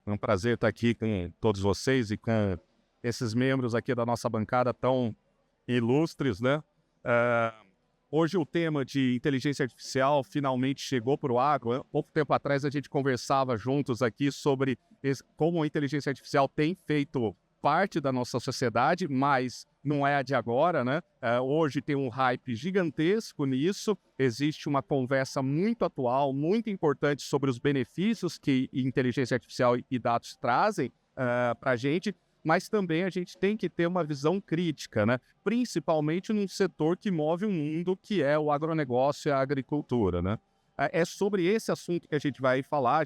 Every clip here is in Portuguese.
É um prazer estar aqui com todos vocês e com esses membros aqui da nossa bancada tão ilustres, né? Eh, Hoje o tema de inteligência artificial finalmente chegou para o agro. Pouco tempo atrás a gente conversava juntos aqui sobre como a inteligência artificial tem feito parte da nossa sociedade, mas não é a de agora, né? Hoje tem um hype gigantesco nisso, existe uma conversa muito atual, muito importante sobre os benefícios que inteligência artificial e dados trazem para a gente, mas também a gente tem que ter uma visão crítica, né? Principalmente num setor que move o mundo, que é o agronegócio e a agricultura, né? É sobre esse assunto que a gente vai falar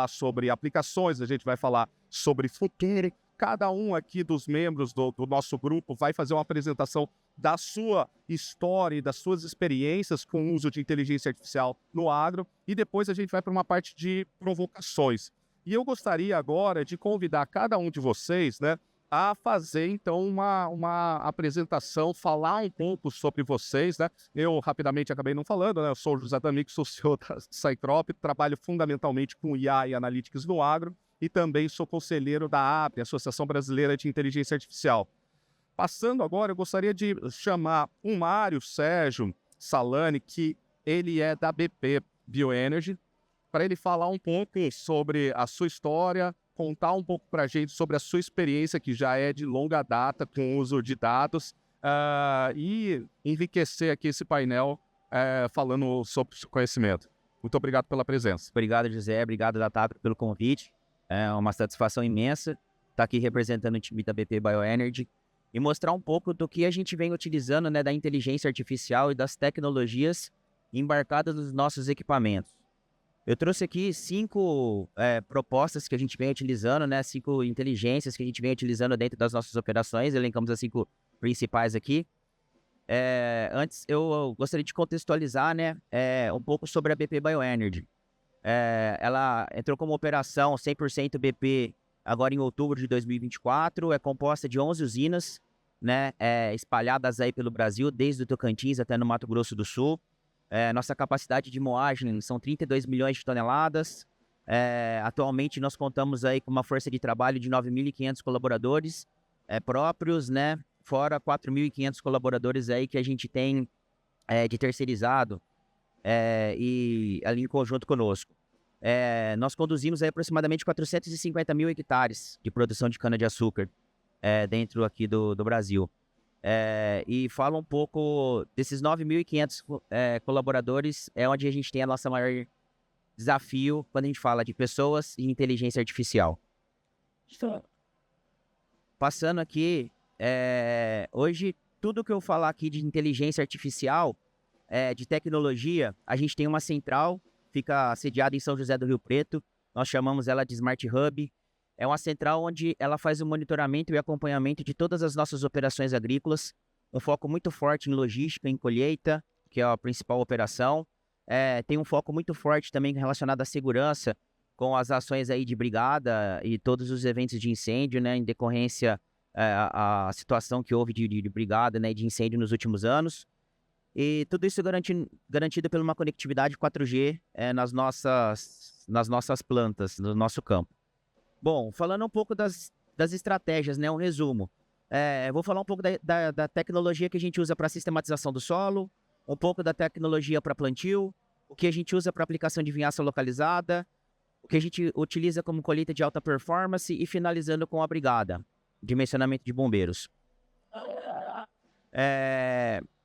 sobre aplicações, a gente vai falar sobre futuro. Cada um aqui dos membros do nosso grupo vai fazer uma apresentação da sua história e das suas experiências com o uso de inteligência artificial no agro, e depois a gente vai para uma parte de provocações. E eu gostaria agora de convidar cada um de vocês, né, a fazer, então, uma apresentação, falar um pouco sobre vocês, né? Eu, rapidamente, acabei não falando, né? Eu sou o José D'Amico, sou CEO da Cycrop, trabalho fundamentalmente com IA e Analytics no agro, e também sou conselheiro da AP, Associação Brasileira de Inteligência Artificial. Passando agora, eu gostaria de chamar o Mário Sérgio Salani, que ele é da BP Bioenergy, para ele falar um pouco sobre a sua história, contar um pouco para a gente sobre a sua experiência, que já é de longa data com o uso de dados, e enriquecer aqui esse painel falando sobre o seu conhecimento. Muito obrigado pela presença. Obrigado, José. Obrigado, Datap, pelo convite. É uma satisfação imensa estar aqui representando o time da BP Bioenergy e mostrar um pouco do que a gente vem utilizando, né, da inteligência artificial e das tecnologias embarcadas nos nossos equipamentos. Eu trouxe aqui 5 propostas que a gente vem utilizando, né, 5 inteligências que a gente vem utilizando dentro das nossas operações. Elencamos as 5 principais aqui. Antes, eu gostaria de contextualizar, né, um pouco sobre a BP Bioenergy. Ela entrou como operação 100% BP agora em outubro de 2024, é composta de 11 usinas, né, espalhadas aí pelo Brasil, desde o Tocantins até no Mato Grosso do Sul. Nossa capacidade de moagem são 32 milhões de toneladas. Atualmente nós contamos aí com uma força de trabalho de 9.500 colaboradores próprios, né, fora 4.500 colaboradores aí que a gente tem de terceirizado e ali em conjunto conosco. Nós conduzimos aí aproximadamente 450 mil hectares de produção de cana-de-açúcar dentro aqui do Brasil. E fala um pouco desses 9.500 colaboradores, onde a gente tem a nossa maior desafio quando a gente fala de pessoas e inteligência artificial. Passando aqui, hoje tudo que eu falar aqui de inteligência artificial, de tecnologia, a gente tem uma central, fica sediada em São José do Rio Preto, nós chamamos ela de Smart Hub. É uma central onde ela faz o monitoramento e acompanhamento de todas as nossas operações agrícolas, um foco muito forte em logística, em colheita, que é a principal operação. Tem um foco muito forte também relacionado à segurança, com as ações aí de brigada e todos os eventos de incêndio, né, em decorrência a situação que houve de brigada, né, de incêndio nos últimos anos. E tudo isso garantido por uma conectividade 4G nas nossas plantas, no nosso campo. Bom, falando um pouco das estratégias, né, um resumo. Vou falar um pouco da tecnologia que a gente usa para sistematização do solo, um pouco da tecnologia para plantio, o que a gente usa para aplicação de vinhaça localizada, o que a gente utiliza como colheita de alta performance e finalizando com a brigada, dimensionamento de bombeiros.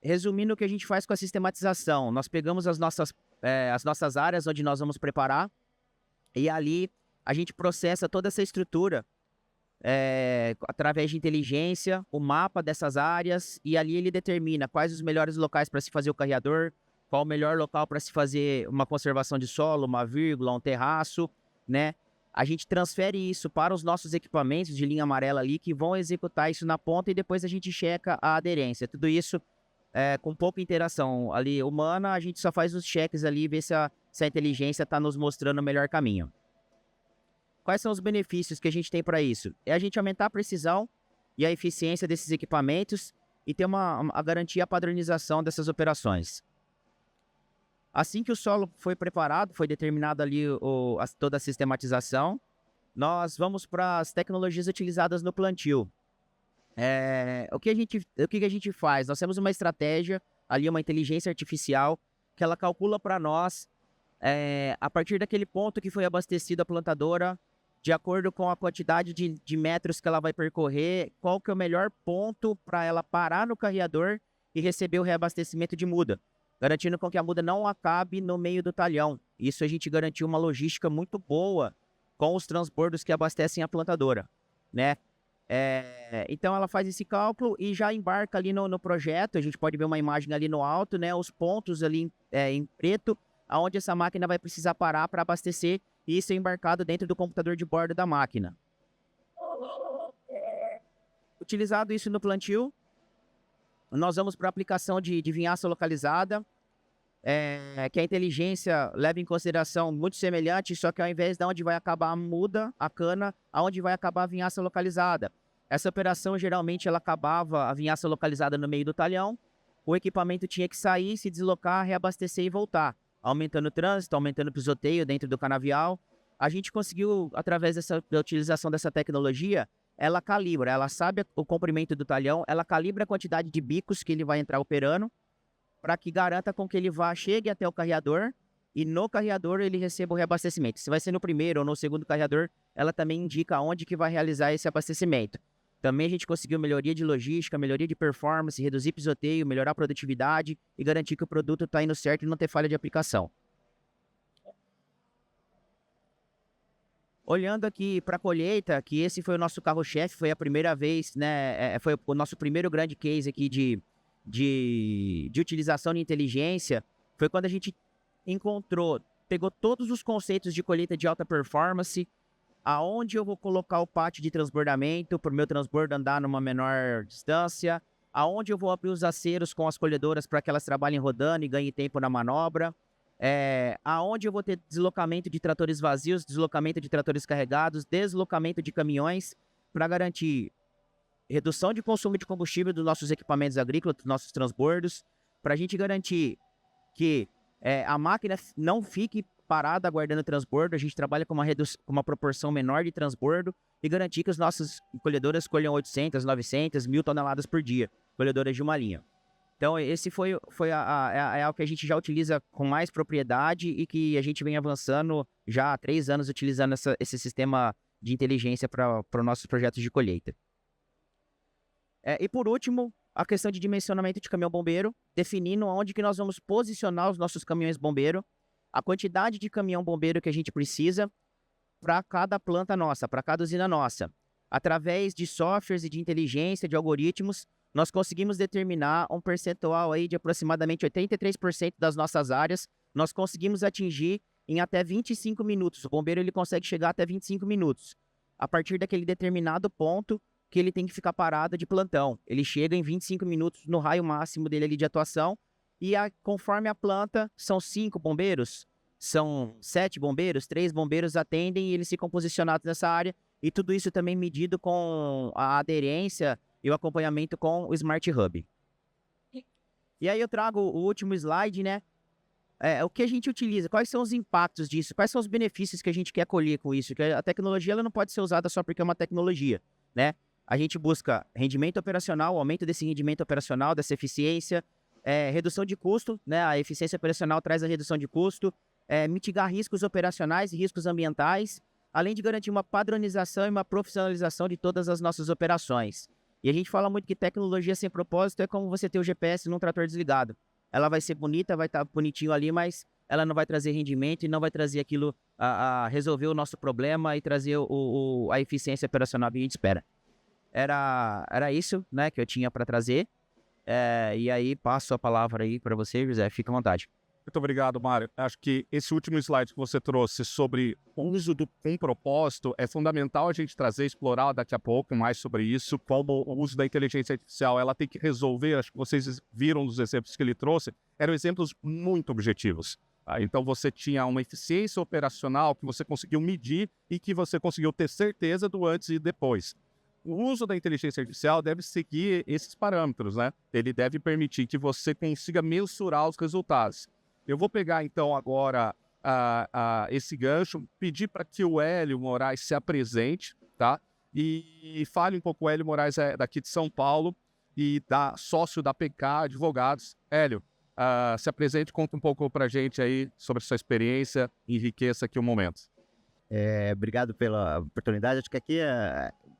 Resumindo o que a gente faz com a sistematização, nós pegamos as nossas áreas onde nós vamos preparar e ali a gente processa toda essa estrutura através de inteligência, o mapa dessas áreas, e ali ele determina quais os melhores locais para se fazer o carreador, qual o melhor local para se fazer uma conservação de solo, uma vírgula, um terraço, né? A gente transfere isso para os nossos equipamentos de linha amarela ali, que vão executar isso na ponta, e depois a gente checa a aderência. Tudo isso com pouca interação ali humana, a gente só faz os cheques ali e vê se a inteligência está nos mostrando o melhor caminho. Quais são os benefícios que a gente tem para isso? É a gente aumentar a precisão e a eficiência desses equipamentos e ter a garantia e a padronização dessas operações. Assim que o solo foi preparado, foi determinado ali toda a sistematização, nós vamos para as tecnologias utilizadas no plantio. O que a gente faz? Nós temos uma estratégia, ali uma inteligência artificial, que ela calcula para nós, a partir daquele ponto que foi abastecida a plantadora, de acordo com a quantidade de metros que ela vai percorrer, qual que é o melhor ponto para ela parar no carreador e receber o reabastecimento de muda, garantindo com que a muda não acabe no meio do talhão. Isso a gente garantiu uma logística muito boa com os transbordos que abastecem a plantadora, né? Então ela faz esse cálculo e já embarca ali no projeto. A gente pode ver uma imagem ali no alto, né? Os pontos ali em preto, aonde essa máquina vai precisar parar para abastecer, e isso é embarcado dentro do computador de bordo da máquina. Utilizado isso no plantio, nós vamos para a aplicação de vinhaça localizada, que a inteligência leva em consideração muito semelhante, só que ao invés de onde vai acabar a muda, a cana, aonde vai acabar a vinhaça localizada. Essa operação, geralmente, ela acabava a vinhaça localizada no meio do talhão, o equipamento tinha que sair, se deslocar, reabastecer e voltar, aumentando o trânsito, aumentando o pisoteio dentro do canavial. A gente conseguiu, através da utilização dessa tecnologia, ela calibra, ela sabe o comprimento do talhão, ela calibra a quantidade de bicos que ele vai entrar operando, para que garanta com que ele chegue até o carreador e no carreador ele receba o reabastecimento. Se vai ser no primeiro ou no segundo carreador, ela também indica onde que vai realizar esse abastecimento. Também a gente conseguiu melhoria de logística, melhoria de performance, reduzir pisoteio, melhorar a produtividade e garantir que o produto está indo certo e não ter falha de aplicação. Olhando aqui para a colheita, que esse foi o nosso carro-chefe, foi a primeira vez, né? Foi o nosso primeiro grande case aqui de utilização de inteligência, foi quando a gente pegou todos os conceitos de colheita de alta performance, aonde eu vou colocar o pátio de transbordamento para o meu transbordo andar numa menor distância, aonde eu vou abrir os aceros com as colhedoras para que elas trabalhem rodando e ganhem tempo na manobra, aonde eu vou ter deslocamento de tratores vazios, deslocamento de tratores carregados, deslocamento de caminhões, para garantir redução de consumo de combustível dos nossos equipamentos agrícolas, dos nossos transbordos, para a gente garantir que a máquina não fique parada aguardando transbordo. A gente trabalha com uma proporção menor de transbordo e garantir que as nossas colhedoras colham 800, 900, 1.000 toneladas por dia, colhedoras de uma linha. Então, esse foi algo que a gente já utiliza com mais propriedade e que a gente vem avançando já há 3 anos utilizando esse sistema de inteligência para os nossos projetos de colheita. E por último, a questão de dimensionamento de caminhão-bombeiro, definindo onde que nós vamos posicionar os nossos caminhões-bombeiro, a quantidade de caminhão-bombeiro que a gente precisa para cada planta nossa, para cada usina nossa. Através de softwares e de inteligência, de algoritmos, nós conseguimos determinar um percentual aí de aproximadamente 83% das nossas áreas, nós conseguimos atingir em até 25 minutos. O bombeiro ele consegue chegar até 25 minutos. A partir daquele determinado ponto, que ele tem que ficar parado de plantão. Ele chega em 25 minutos no raio máximo dele ali de atuação, e conforme a planta, são 5 bombeiros, são 7 bombeiros, 3 bombeiros atendem e eles ficam posicionados nessa área, e tudo isso também medido com a aderência e o acompanhamento com o Smart Hub. E aí eu trago o último slide, né? O que a gente utiliza, quais são os impactos disso, quais são os benefícios que a gente quer colher com isso, que a tecnologia ela não pode ser usada só porque é uma tecnologia, né? A gente busca rendimento operacional, aumento desse rendimento operacional, dessa eficiência, redução de custo, né? A eficiência operacional traz a redução de custo, mitigar riscos operacionais e riscos ambientais, além de garantir uma padronização e uma profissionalização de todas as nossas operações. E a gente fala muito que tecnologia sem propósito é como você ter o GPS num trator desligado. Ela vai ser bonita, vai estar bonitinho ali, mas ela não vai trazer rendimento e não vai trazer aquilo a resolver o nosso problema e trazer a eficiência operacional que a gente espera. Era isso, né, que eu tinha para trazer. E aí passo a palavra aí para você, José. Fica à vontade. Muito obrigado, Mário. Acho que esse último slide que você trouxe sobre o uso do propósito é fundamental a gente trazer, explorar daqui a pouco mais sobre isso, como o uso da inteligência artificial ela tem que resolver. Acho que vocês viram dos exemplos que ele trouxe, eram exemplos muito objetivos. Então você tinha uma eficiência operacional que você conseguiu medir e que você conseguiu ter certeza do antes e depois. O uso da inteligência artificial deve seguir esses parâmetros, né? Ele deve permitir que você consiga mensurar os resultados. Eu vou pegar, então, agora esse gancho, pedir para que o Hélio Moraes se apresente, tá? E fale um pouco. O Hélio Moraes é daqui de São Paulo e sócio da PK Advogados. Hélio, se apresente, conta um pouco para a gente aí sobre a sua experiência, enriqueça aqui o momento. Obrigado pela oportunidade. Acho que aqui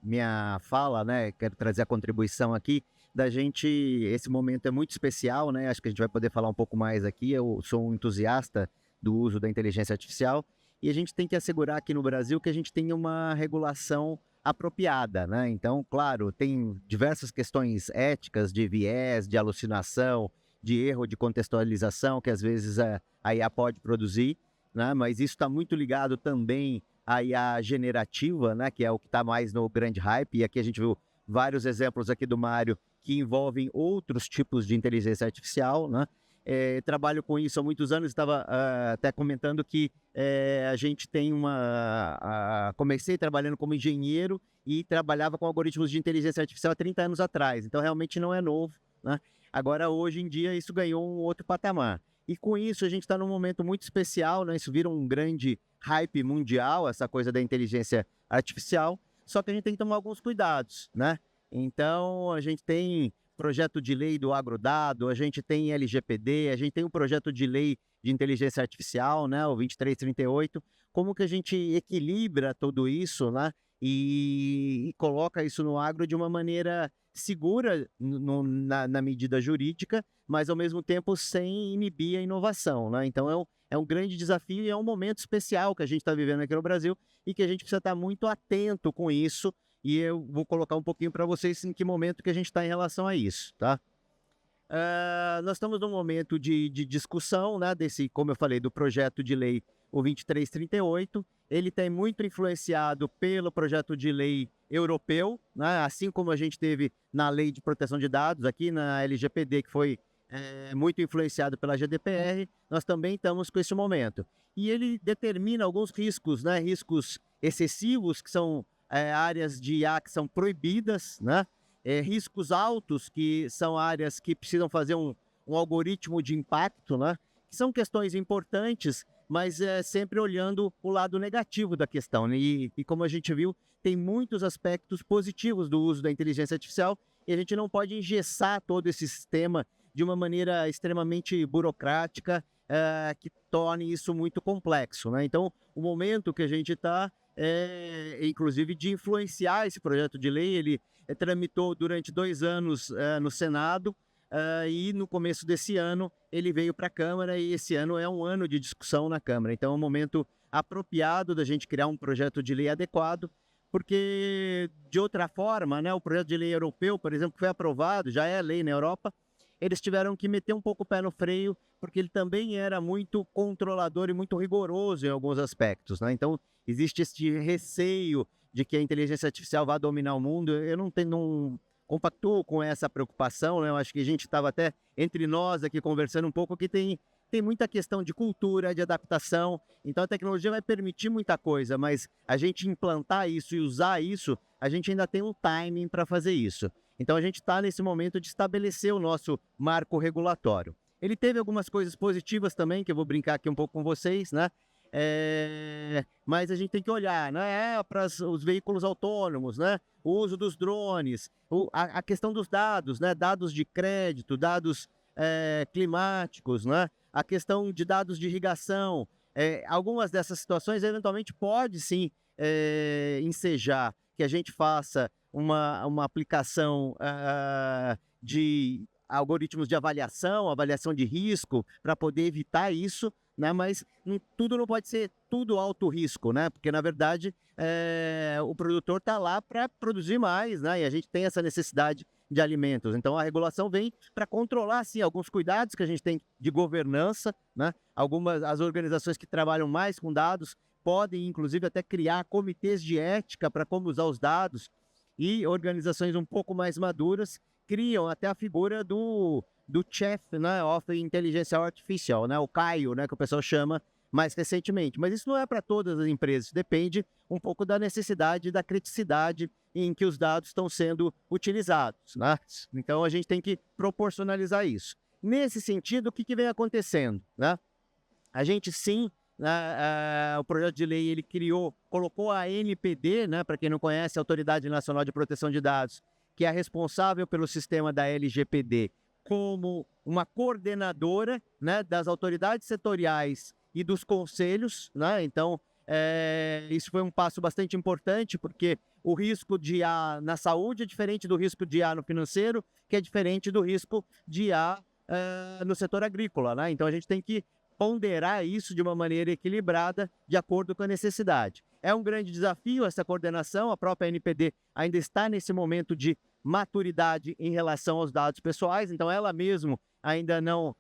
minha fala, né? Quero trazer a contribuição aqui da gente. Esse momento é muito especial, né? Acho que a gente vai poder falar um pouco mais aqui. Eu sou um entusiasta do uso da inteligência artificial e a gente tem que assegurar aqui no Brasil que a gente tenha uma regulação apropriada, né? Então, claro, tem diversas questões éticas de viés, de alucinação, de erro de contextualização que às vezes a IA pode produzir, né? Mas isso está muito ligado também à IA generativa, né? Que é o que está mais no grande hype. E aqui a gente viu vários exemplos aqui do Mário que envolvem outros tipos de inteligência artificial, né? Trabalho com isso há muitos anos, estava até comentando que a gente tem comecei trabalhando como engenheiro e trabalhava com algoritmos de inteligência artificial há 30 anos atrás, então realmente não é novo, né? Agora, hoje em dia, isso ganhou um outro patamar. E com isso, a gente está num momento muito especial, né? Isso vira um grande hype mundial, essa coisa da inteligência artificial, só que a gente tem que tomar alguns cuidados, né? Então, a gente tem projeto de lei do agrodado, a gente tem LGPD, a gente tem um projeto de lei de inteligência artificial, né, o 2338. Como que a gente equilibra tudo isso, né, e coloca isso no agro de uma maneira segura na medida jurídica, mas ao mesmo tempo sem inibir a inovação, né? Então é um grande desafio e é um momento especial que a gente está vivendo aqui no Brasil e que a gente precisa estar muito atento com isso. E eu vou colocar um pouquinho para vocês em que momento que a gente está em relação a isso, tá? Nós estamos num momento de discussão, né, como eu falei, do projeto de lei, o 2338. Ele tem muito influenciado pelo projeto de lei europeu, né, assim como a gente teve na Lei de Proteção de Dados, aqui na LGPD, que foi muito influenciado pela GDPR, nós também estamos com esse momento. E ele determina alguns riscos, né, riscos excessivos, que são áreas de IA que são proibidas, né? Riscos altos, que são áreas que precisam fazer um algoritmo de impacto, né? Que são questões importantes, mas sempre olhando o lado negativo da questão, né? E como a gente viu, tem muitos aspectos positivos do uso da inteligência artificial e a gente não pode engessar todo esse sistema de uma maneira extremamente burocrática, que torne isso muito complexo, né? Então, o momento que a gente está inclusive de influenciar esse projeto de lei. Ele tramitou durante 2 anos no Senado e no começo desse ano ele veio para a Câmara e esse ano é um ano de discussão na Câmara. Então é um momento apropriado da gente criar um projeto de lei adequado, porque de outra forma, né, o projeto de lei europeu, por exemplo, que foi aprovado, já é lei na Europa, eles tiveram que meter um pouco o pé no freio, porque ele também era muito controlador e muito rigoroso em alguns aspectos, né? Então, existe esse receio de que a inteligência artificial vá dominar o mundo. Eu não compactuo com essa preocupação, né? Eu acho que a gente estava até entre nós aqui conversando um pouco que tem muita questão de cultura, de adaptação. Então, a tecnologia vai permitir muita coisa, mas a gente implantar isso e usar isso, a gente ainda tem um timing para fazer isso. Então, a gente está nesse momento de estabelecer o nosso marco regulatório. Ele teve algumas coisas positivas também, que eu vou brincar aqui um pouco com vocês, né? Mas a gente tem que olhar, né, para os veículos autônomos, né? O uso dos drones, a questão dos dados, né? Dados de crédito, dados climáticos, né? A questão de dados de irrigação. Algumas dessas situações, eventualmente, pode sim ensejar que a gente faça uma aplicação de algoritmos de avaliação de risco para poder evitar isso, né? Mas tudo não pode ser tudo alto risco, né? Porque, na verdade, o produtor está lá para produzir mais, né? E a gente tem essa necessidade de alimentos. Então, a regulação vem para controlar, sim, alguns cuidados que a gente tem de governança, né? As organizações que trabalham mais com dados podem, inclusive, até criar comitês de ética para como usar os dados, e organizações um pouco mais maduras criam até a figura do Chief, né, of Inteligência Artificial, né, o CAIO, né, que o pessoal chama mais recentemente. Mas isso não é para todas as empresas, depende um pouco da necessidade, da criticidade em que os dados estão sendo utilizados, né? Então a gente tem que proporcionalizar isso. Nesse sentido, o que vem acontecendo, né? A gente sim o projeto de lei ele colocou a ANPD, né, para quem não conhece, a Autoridade Nacional de Proteção de Dados, que é responsável pelo sistema da LGPD, como uma coordenadora, né, das autoridades setoriais e dos conselhos, né? Então, isso foi um passo bastante importante, porque o risco de IA na saúde é diferente do risco de IA no financeiro, que é diferente do risco de IA no setor agrícola, né? Então, a gente tem que ponderar isso de uma maneira equilibrada, de acordo com a necessidade. É um grande desafio essa coordenação, a própria NPD ainda está nesse momento de maturidade em relação aos dados pessoais, então ela mesmo ainda não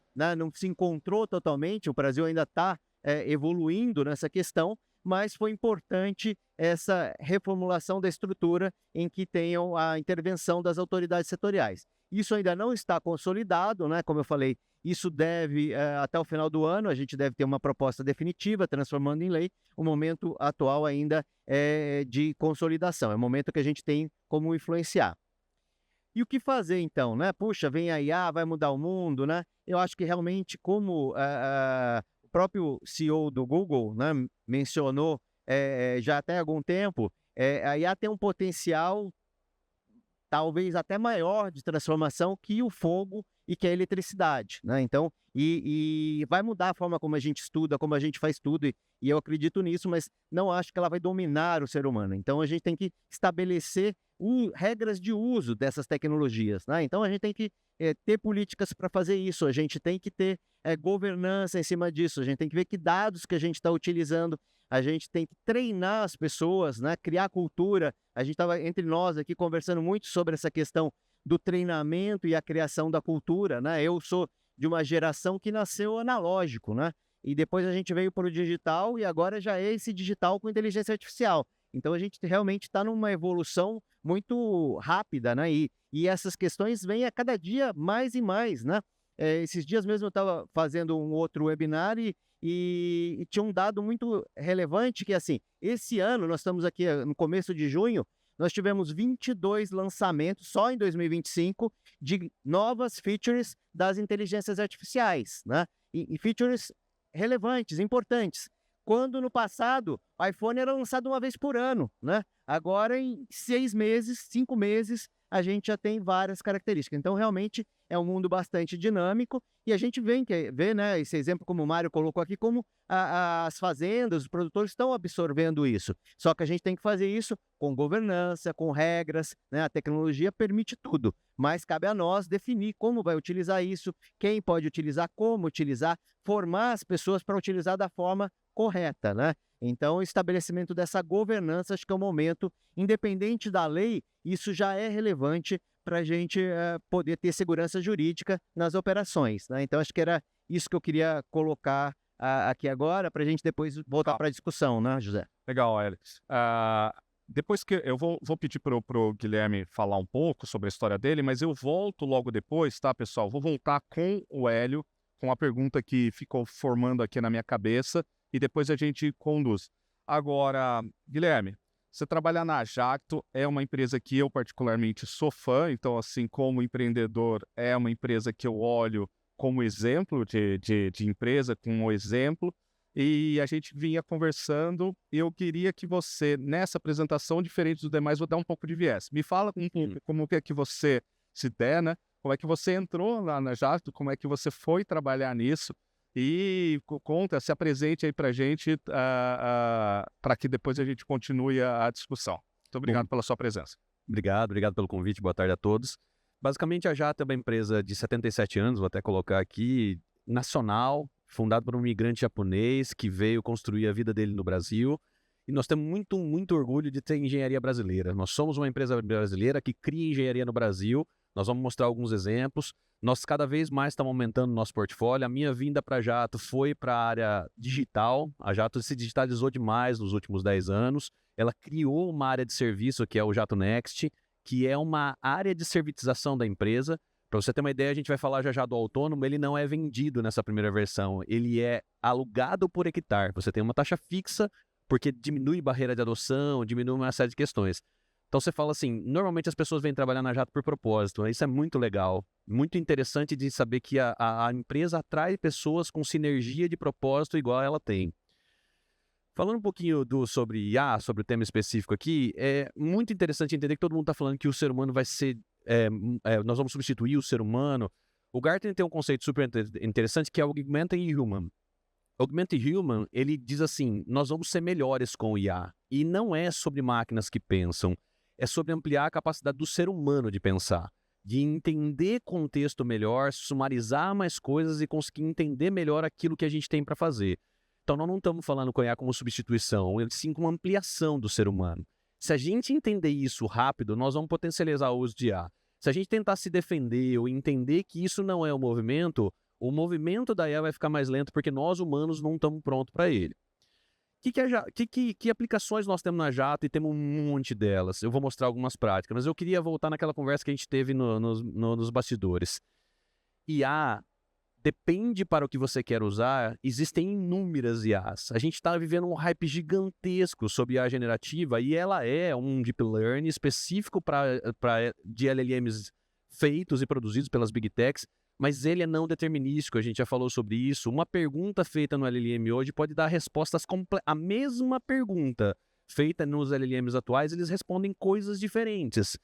se encontrou totalmente, o Brasil ainda está evoluindo nessa questão, mas foi importante essa reformulação da estrutura em que tenham a intervenção das autoridades setoriais. Isso ainda não está consolidado, né? Como eu falei, isso deve, até o final do ano, a gente deve ter uma proposta definitiva, transformando em lei. O momento atual ainda é de consolidação, é o momento que a gente tem como influenciar. E o que fazer então, né? Puxa, vem a IA, vai mudar o mundo, né? Eu acho que realmente, como o próprio CEO do Google, né, mencionou já até há algum tempo, a IA tem um potencial talvez até maior de transformação que o fogo e que a eletricidade, né? Então, e vai mudar a forma como a gente estuda, como a gente faz tudo, e eu acredito nisso, mas não acho que ela vai dominar o ser humano. Então, a gente tem que estabelecer regras de uso dessas tecnologias, né? Então, a gente tem que ter políticas para fazer isso, a gente tem que ter governança em cima disso, a gente tem que ver que dados que a gente está utilizando, a gente tem que treinar as pessoas, né? Criar cultura. A gente estava entre nós aqui conversando muito sobre essa questão do treinamento e a criação da cultura, né? Eu sou de uma geração que nasceu analógico, né? E depois a gente veio para o digital e agora já é esse digital com inteligência artificial. Então a gente realmente está numa evolução muito rápida, né? E essas questões vêm a cada dia mais e mais, né? Esses dias mesmo eu estava fazendo um outro webinar e tinha um dado muito relevante que, assim, esse ano, nós estamos aqui no começo de junho, nós tivemos 22 lançamentos, só em 2025, de novas features das inteligências artificiais, né? E features relevantes, importantes. Quando no passado, o iPhone era lançado uma vez por ano, né? Agora, em 6 meses, 5 meses, a gente já tem várias características. Então, realmente, é um mundo bastante dinâmico e a gente vê, né, esse exemplo como o Mário colocou aqui, como as fazendas, os produtores estão absorvendo isso. Só que a gente tem que fazer isso com governança, com regras, né? A tecnologia permite tudo, mas cabe a nós definir como vai utilizar isso, quem pode utilizar, como utilizar, formar as pessoas para utilizar da forma correta, né? Então, o estabelecimento dessa governança, acho que é o momento, independente da lei, isso já é relevante para a gente poder ter segurança jurídica nas operações, né? Então, acho que era isso que eu queria colocar aqui agora, para a gente depois voltar para a discussão, né, José? Legal, Alex. Depois que eu vou pedir para o Guilherme falar um pouco sobre a história dele, mas eu volto logo depois, tá, pessoal? Vou voltar com o Hélio, com a pergunta que ficou formando aqui na minha cabeça, e depois a gente conduz. Agora, Guilherme, você trabalha na Jacto, é uma empresa que eu particularmente sou fã, então, assim, como empreendedor, é uma empresa que eu olho como exemplo de empresa, como exemplo, e a gente vinha conversando, e eu queria que você, nessa apresentação, diferente dos demais, vou dar um pouco de viés. Me fala um pouco como é que você se der, né? Como é que você entrou lá na Jacto, como é que você foi trabalhar nisso, e conta, se apresente aí pra gente, para que depois a gente continue a discussão. Muito obrigado pela sua presença. Obrigado pelo convite, boa tarde a todos. Basicamente, a Jacto é uma empresa de 77 anos, vou até colocar aqui, nacional, fundada por um imigrante japonês que veio construir a vida dele no Brasil. E nós temos muito orgulho de ter engenharia brasileira. Nós somos uma empresa brasileira que cria engenharia no Brasil. Nós vamos mostrar alguns exemplos. Nós cada vez mais estamos aumentando o nosso portfólio. A minha vinda para a Jacto foi para a área digital. A Jacto se digitalizou demais nos últimos 10 anos. Ela criou uma área de serviço que é o Jacto Next, que é uma área de servitização da empresa. Para você ter uma ideia, a gente vai falar já do autônomo, ele não é vendido nessa primeira versão, ele é alugado por hectare. Você tem uma taxa fixa, porque diminui barreira de adoção, diminui uma série de questões. Então você fala assim, normalmente as pessoas vêm trabalhar na Jacto por propósito, né? Isso é muito legal, muito interessante de saber que a empresa atrai pessoas com sinergia de propósito igual ela tem. Falando um pouquinho sobre IA, sobre o tema específico aqui, é muito interessante entender que todo mundo está falando que o ser humano vai ser... nós vamos substituir o ser humano. O Gartner tem um conceito super interessante que é o Augmented Human. Augmented Human, ele diz assim, nós vamos ser melhores com o IA. E não é sobre máquinas que pensam, é sobre ampliar a capacidade do ser humano de pensar, de entender contexto melhor, sumarizar mais coisas e conseguir entender melhor aquilo que a gente tem para fazer. Então, nós não estamos falando com IA como substituição, sim como ampliação do ser humano. Se a gente entender isso rápido, nós vamos potencializar o uso de IA. Se a gente tentar se defender ou entender que isso não é o movimento da IA vai ficar mais lento porque nós, humanos, não estamos prontos para ele. Que aplicações nós temos na Jato? E temos um monte delas. Eu vou mostrar algumas práticas, mas eu queria voltar naquela conversa que a gente teve nos bastidores. IA... depende para o que você quer usar, existem inúmeras IAs. A gente está vivendo um hype gigantesco sobre IA generativa e ela é um deep learning específico de LLMs feitos e produzidos pelas Big Techs, mas ele é não determinístico, a gente já falou sobre isso. Uma pergunta feita no LLM hoje pode dar respostas a mesma pergunta feita nos LLMs atuais, eles respondem coisas diferentes.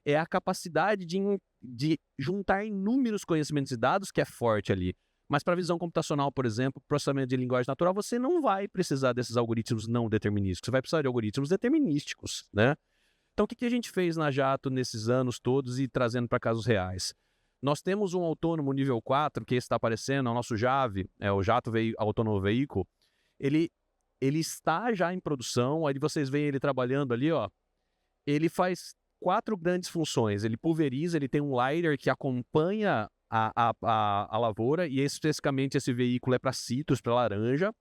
É a capacidade de juntar inúmeros conhecimentos e dados que é forte ali. Mas para a visão computacional, por exemplo, processamento de linguagem natural, você não vai precisar desses algoritmos não determinísticos, você vai precisar de algoritmos determinísticos, né? Então, o que a gente fez na Jato nesses anos todos e trazendo para casos reais? Nós temos um autônomo nível 4, que está aparecendo, é o nosso JAV, o Jato Autônomo Veículo. Ele está já em produção, aí vocês veem ele trabalhando ali, ó. Ele faz 4 grandes funções. Ele pulveriza, ele tem um LiDAR que acompanha a lavoura, e especificamente esse veículo é para citrus, para laranja.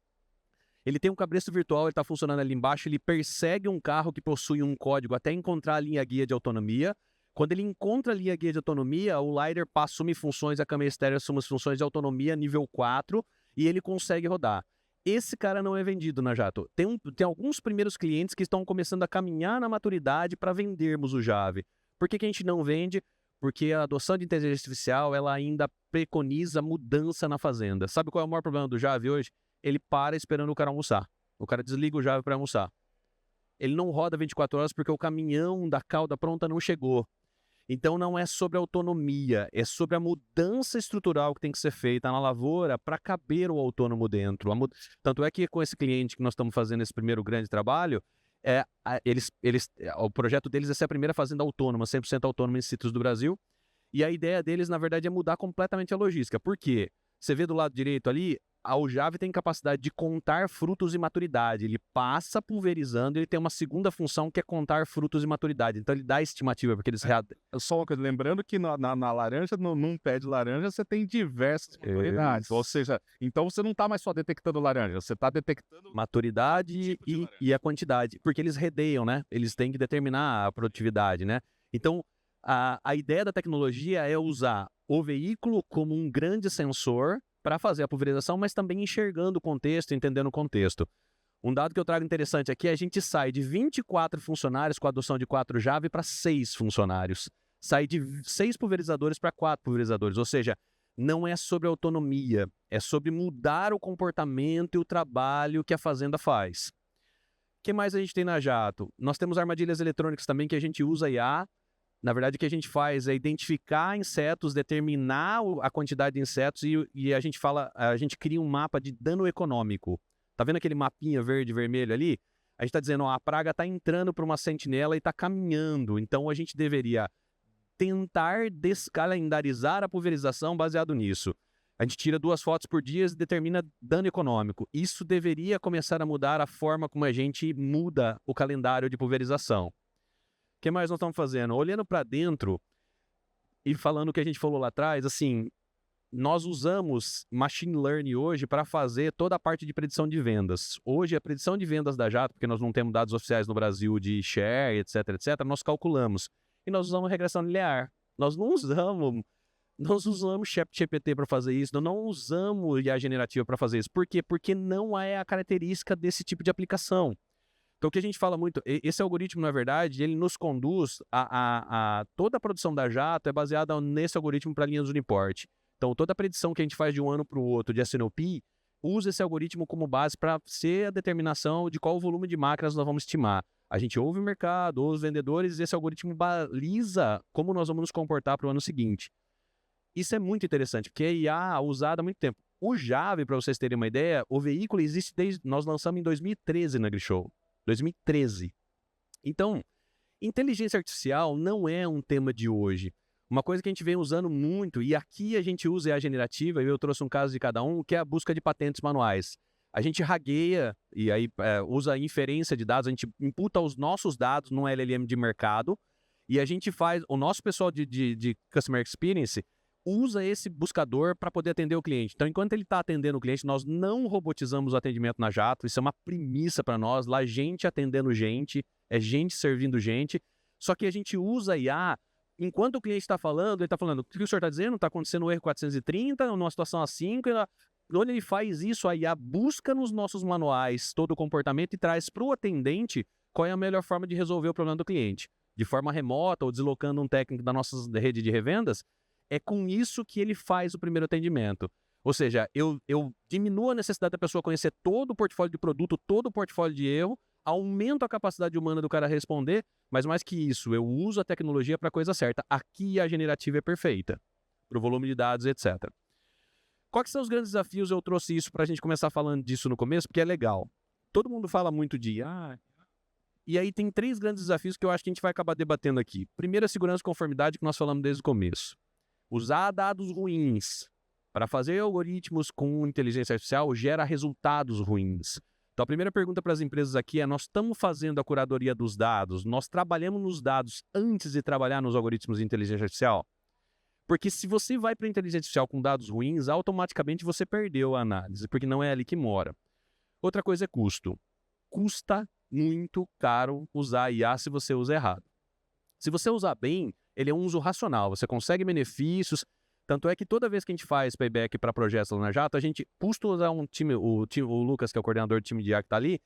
Ele tem um cabresto virtual, ele está funcionando ali embaixo, ele persegue um carro que possui um código até encontrar a linha guia de autonomia. Quando ele encontra a linha guia de autonomia, o LiDAR assume funções, a câmera estéreo assume as funções de autonomia nível 4 e ele consegue rodar. Esse cara não é vendido na Jato. Tem alguns primeiros clientes que estão começando a caminhar na maturidade para vendermos o Jave. Por que a gente não vende? Porque a adoção de inteligência artificial ela ainda preconiza mudança na fazenda. Sabe qual é o maior problema do Jave hoje? Ele para esperando o cara almoçar. O cara desliga o Jave para almoçar. Ele não roda 24 horas porque o caminhão da cauda pronta não chegou. Então não é sobre autonomia, é sobre a mudança estrutural que tem que ser feita na lavoura para caber o autônomo dentro. Tanto é que com esse cliente que nós estamos fazendo esse primeiro grande trabalho, o projeto deles é ser a primeira fazenda autônoma, 100% autônoma em sítios do Brasil. E a ideia deles, na verdade, é mudar completamente a logística. Por quê? Você vê do lado direito ali, o Jave tem capacidade de contar frutos e maturidade. Ele passa pulverizando, ele tem uma segunda função que é contar frutos e maturidade. Então ele dá estimativa, porque eles... Só uma coisa, lembrando que na laranja, num pé de laranja, você tem diversas maturidades. Ou seja, então você não está mais só detectando laranja, você está detectando... maturidade e a quantidade. Porque eles redeiam, né? Eles têm que determinar a produtividade, né? Então, a ideia da tecnologia é usar o veículo como um grande sensor para fazer a pulverização, mas também enxergando o contexto, entendendo o contexto. Um dado que eu trago interessante aqui é a gente sai de 24 funcionários com a adoção de 4 Jave para 6 funcionários. Sai de 6 pulverizadores para 4 pulverizadores, ou seja, não é sobre autonomia, é sobre mudar o comportamento e o trabalho que a fazenda faz. O que mais a gente tem na Jato? Nós temos armadilhas eletrônicas também que a gente usa IA. Na verdade, o que a gente faz é identificar insetos, determinar a quantidade de insetos e a gente cria um mapa de dano econômico. Tá vendo aquele mapinha verde e vermelho ali? A gente está dizendo, ó, a praga está entrando para uma sentinela e está caminhando. Então, a gente deveria tentar descalendarizar a pulverização baseado nisso. A gente tira 2 fotos por dia e determina dano econômico. Isso deveria começar a mudar a forma como a gente muda o calendário de pulverização. O que mais nós estamos fazendo? Olhando para dentro e falando o que a gente falou lá atrás, assim, nós usamos machine learning hoje para fazer toda a parte de predição de vendas. Hoje, a predição de vendas da Jato, porque nós não temos dados oficiais no Brasil de share, etc, nós calculamos. E nós usamos regressão linear. Nós não usamos ChatGPT para fazer isso, nós não usamos IA generativa para fazer isso. Por quê? Porque não é a característica desse tipo de aplicação. Então, o que a gente fala muito, esse algoritmo, na verdade, ele nos conduz toda a produção da Jato é baseada nesse algoritmo para linhas Uniport. Então, toda a predição que a gente faz de um ano para o outro de S&OP usa esse algoritmo como base para ser a determinação de qual volume de máquinas nós vamos estimar. A gente ouve o mercado, ouve os vendedores, e esse algoritmo baliza como nós vamos nos comportar para o ano seguinte. Isso é muito interessante, porque a IA é usada há muito tempo. O Java, para vocês terem uma ideia, o veículo existe desde... Nós lançamos em 2013 na Grishow. 2013. Então, inteligência artificial não é um tema de hoje. Uma coisa que a gente vem usando muito, e aqui a gente usa a generativa, e eu trouxe um caso de cada um, que é a busca de patentes manuais. A gente ragueia, e aí usa a inferência de dados, a gente imputa os nossos dados num LLM de mercado, e a gente faz, o nosso pessoal de Customer Experience usa esse buscador para poder atender o cliente. Então, enquanto ele está atendendo o cliente, nós não robotizamos o atendimento na Jato, isso é uma premissa para nós, lá gente atendendo gente, é gente servindo gente, só que a gente usa a IA, enquanto o cliente está falando, ele está falando, o que o senhor está dizendo? Está acontecendo um erro 430, numa situação assim, quando ele faz isso, a IA busca nos nossos manuais todo o comportamento e traz para o atendente qual é a melhor forma de resolver o problema do cliente. De forma remota ou deslocando um técnico da nossa rede de revendas, é com isso que ele faz o primeiro atendimento. Ou seja, eu diminuo a necessidade da pessoa conhecer todo o portfólio de produto, todo o portfólio de erro, aumento a capacidade humana do cara responder, mas mais que isso, eu uso a tecnologia para a coisa certa. Aqui a generativa é perfeita, para o volume de dados, etc. Quais são os grandes desafios? Eu trouxe isso para a gente começar falando disso no começo, porque é legal. Todo mundo fala muito de e aí tem 3 grandes desafios que eu acho que a gente vai acabar debatendo aqui. Primeiro, a segurança e conformidade, que nós falamos desde o começo. Usar dados ruins para fazer algoritmos com inteligência artificial gera resultados ruins. Então, a primeira pergunta para as empresas aqui é: nós estamos fazendo a curadoria dos dados? Nós trabalhamos nos dados antes de trabalhar nos algoritmos de inteligência artificial? Porque se você vai para a inteligência artificial com dados ruins, automaticamente você perdeu a análise, porque não é ali que mora. Outra coisa é custo. Custa muito caro usar a IA se você usa errado. Se você usar bem, ele é um uso racional, você consegue benefícios, tanto é que toda vez que a gente faz payback para projetos lá na Jato, a gente custa usar um time, o Lucas, que é o coordenador do time de IA que está ali,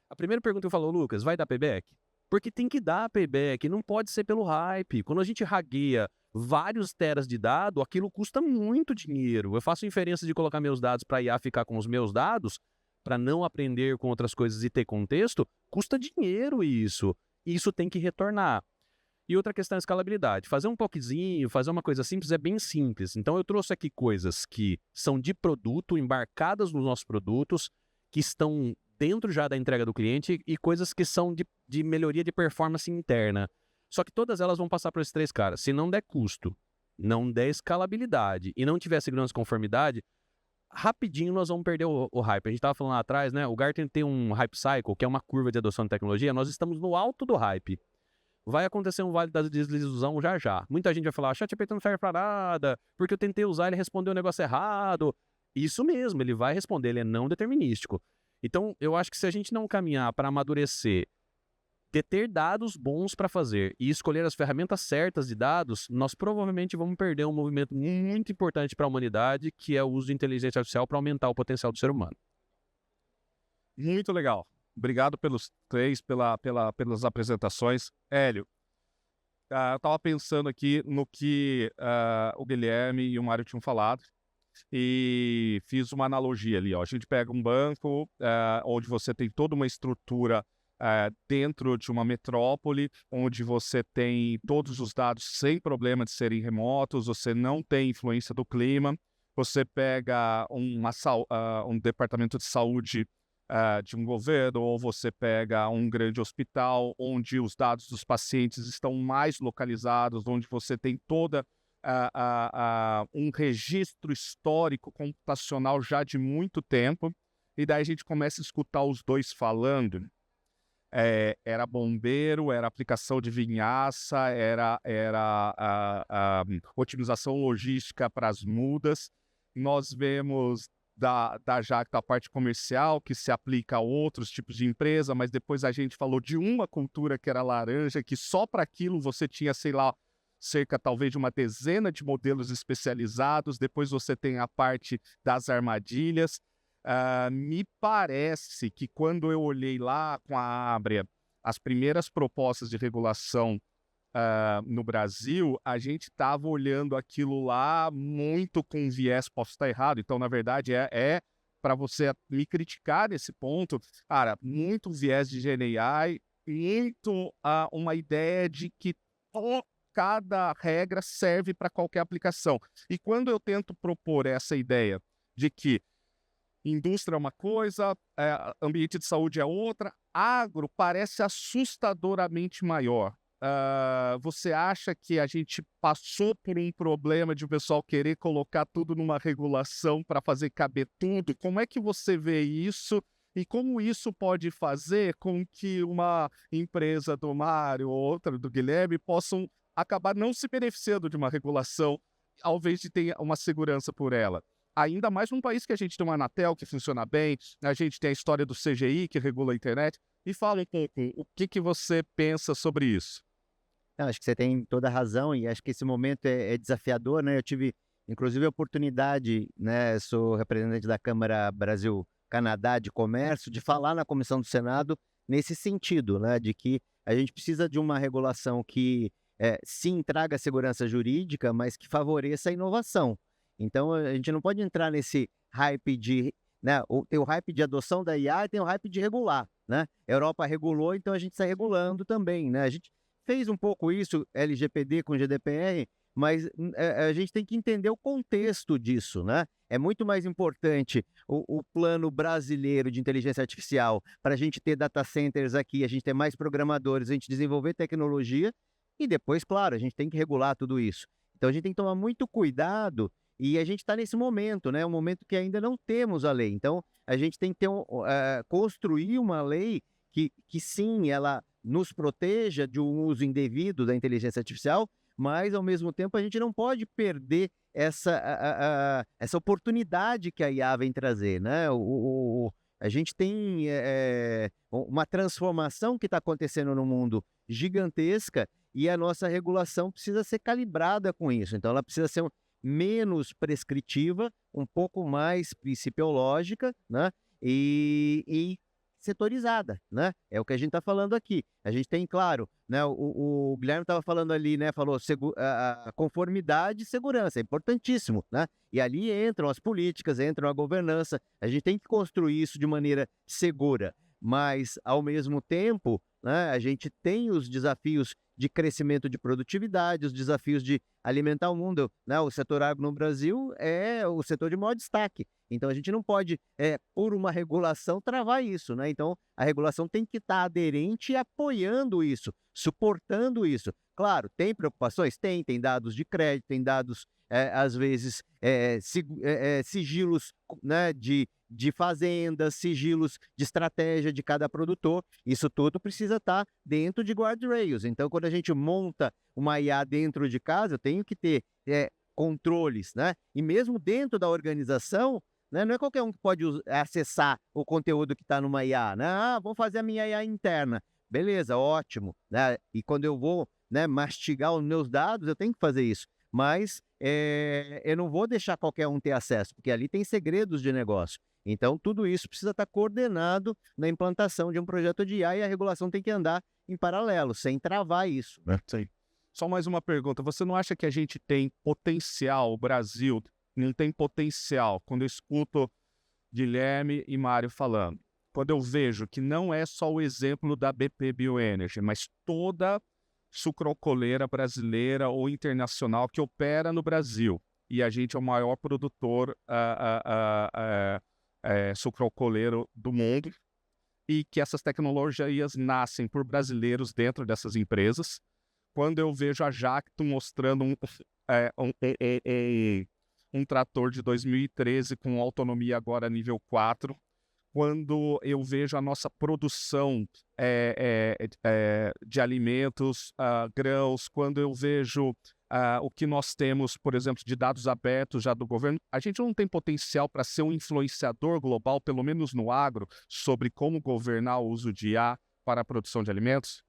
a primeira pergunta que eu falo: Lucas, vai dar payback? Porque tem que dar payback, não pode ser pelo hype. Quando a gente ragueia vários teras de dado, aquilo custa muito dinheiro. Eu faço inferência de colocar meus dados para a IA ficar com os meus dados, para não aprender com outras coisas e ter contexto, custa dinheiro isso. E isso tem que retornar. E outra questão é a escalabilidade. Fazer um POCzinho, fazer uma coisa simples é bem simples. Então eu trouxe aqui coisas que são de produto, embarcadas nos nossos produtos, que estão dentro já da entrega do cliente, e coisas que são de melhoria de performance interna. Só que todas elas vão passar por esses 3 caras. Se não der custo, não der escalabilidade e não tiver segurança e conformidade, rapidinho nós vamos perder o hype. A gente estava falando lá atrás, né? O Gartner tem um hype cycle, que é uma curva de adoção de tecnologia. Nós estamos no alto do hype. Vai acontecer um vale da desilusão já já. Muita gente vai falar: ChatGPT não serve para nada, porque eu tentei usar, ele respondeu o negócio errado. Isso mesmo, ele vai responder, ele é não determinístico. Então, eu acho que se a gente não caminhar para amadurecer, ter dados bons para fazer e escolher as ferramentas certas de dados, nós provavelmente vamos perder um movimento muito importante para a humanidade, que é o uso de inteligência artificial para aumentar o potencial do ser humano. Muito legal. Obrigado pelos 3, pelas apresentações. Hélio, eu estava pensando aqui no que o Guilherme e o Mário tinham falado e fiz uma analogia ali. Ó. A gente pega um banco onde você tem toda uma estrutura dentro de uma metrópole, onde você tem todos os dados sem problema de serem remotos, você não tem influência do clima, você pega um departamento de saúde de um governo, ou você pega um grande hospital onde os dados dos pacientes estão mais localizados, onde você tem toda um registro histórico computacional já de muito tempo, e daí a gente começa a escutar os dois falando. Era bombeiro, era aplicação de vinhaça, era otimização logística para as mudas. Nós vemos da Jacto a parte comercial, que se aplica a outros tipos de empresa, mas depois a gente falou de uma cultura que era laranja, que só para aquilo você tinha, sei lá, cerca talvez de uma dezena de modelos especializados. Depois você tem a parte das armadilhas. Me parece que quando eu olhei lá com a Abria as primeiras propostas de regulação no Brasil, a gente estava olhando aquilo lá muito com viés, posso estar errado, então na verdade é para você me criticar nesse ponto, cara, muito viés de GenAI, muito uma ideia de que cada regra serve para qualquer aplicação. E quando eu tento propor essa ideia de que indústria é uma coisa, ambiente de saúde é outra, agro parece assustadoramente maior. Você acha que a gente passou por um problema de o pessoal querer colocar tudo numa regulação para fazer caber tudo? Como é que você vê isso? E como isso pode fazer com que uma empresa do Mário ou outra do Guilherme possam acabar não se beneficiando de uma regulação, ao invés de ter uma segurança por ela? Ainda mais num país que a gente tem uma Anatel que funciona bem, a gente tem a história do CGI que regula a internet. Me fala um pouco, o que você pensa sobre isso? Não, acho que você tem toda a razão e acho que esse momento é desafiador, né? Eu tive, inclusive, a oportunidade, né? Sou representante da Câmara Brasil-Canadá de Comércio, de falar na Comissão do Senado nesse sentido, né? De que a gente precisa de uma regulação que, sim, traga segurança jurídica, mas que favoreça a inovação. Então, a gente não pode entrar nesse hype de... Né? Tem o hype de adoção da IA e tem o hype de regular, né? A Europa regulou, então a gente está regulando também, né? A gente fez um pouco isso, LGPD com GDPR, mas a gente tem que entender o contexto disso, né? É muito mais importante o plano brasileiro de inteligência artificial para a gente ter data centers aqui, a gente ter mais programadores, a gente desenvolver tecnologia e depois, claro, a gente tem que regular tudo isso. Então a gente tem que tomar muito cuidado e a gente está nesse momento, né? Um momento que ainda não temos a lei. Então a gente tem que ter construir uma lei que sim, ela nos proteja de um uso indevido da inteligência artificial, mas, ao mesmo tempo, a gente não pode perder essa oportunidade que a IA vem trazer, né? A gente tem uma transformação que está acontecendo no mundo gigantesca e a nossa regulação precisa ser calibrada com isso. Então, ela precisa ser menos prescritiva, um pouco mais principiológica, né? E setorizada, né? É o que a gente está falando aqui. A gente tem, claro, né? O Guilherme estava falando ali, né? Falou a conformidade e segurança, é importantíssimo, né? E ali entram as políticas, entram a governança. A gente tem que construir isso de maneira segura, mas, ao mesmo tempo, né? A gente tem os desafios de crescimento de produtividade, os desafios de alimentar o mundo, né? O setor agro no Brasil é o setor de maior destaque. Então, a gente não pode, por uma regulação, travar isso, né? Então, a regulação tem que estar aderente e apoiando isso, suportando isso. Claro, tem preocupações? Tem dados de crédito, tem dados, às vezes, sigilos, né, de fazendas, sigilos de estratégia de cada produtor. Isso tudo precisa estar dentro de guardrails. Então, quando a gente monta uma IA dentro de casa, eu tenho que ter controles, né? E mesmo dentro da organização, né, não é qualquer um que pode acessar o conteúdo que está numa IA, né? Vou fazer a minha IA interna. Beleza, ótimo, né? E quando eu vou, né, mastigar os meus dados, eu tenho que fazer isso. Mas eu não vou deixar qualquer um ter acesso, porque ali tem segredos de negócio. Então, tudo isso precisa estar coordenado na implantação de um projeto de IA e a regulação tem que andar em paralelo, sem travar isso. Sim. Só mais uma pergunta. Você não acha que a gente tem potencial, o Brasil não tem potencial, quando eu escuto Guilherme e Mário falando, quando eu vejo que não é só o exemplo da BP Bioenergy, mas toda sucroalcooleira brasileira ou internacional que opera no Brasil, e a gente é o maior produtor sucroalcooleiro do mundo, e que essas tecnologias nascem por brasileiros dentro dessas empresas. Quando eu vejo a Jacto mostrando um trator de 2013 com autonomia agora nível 4, quando eu vejo a nossa produção de alimentos, grãos, quando eu vejo o que nós temos, por exemplo, de dados abertos já do governo, a gente não tem potencial para ser um influenciador global, pelo menos no agro, sobre como governar o uso de IA para a produção de alimentos?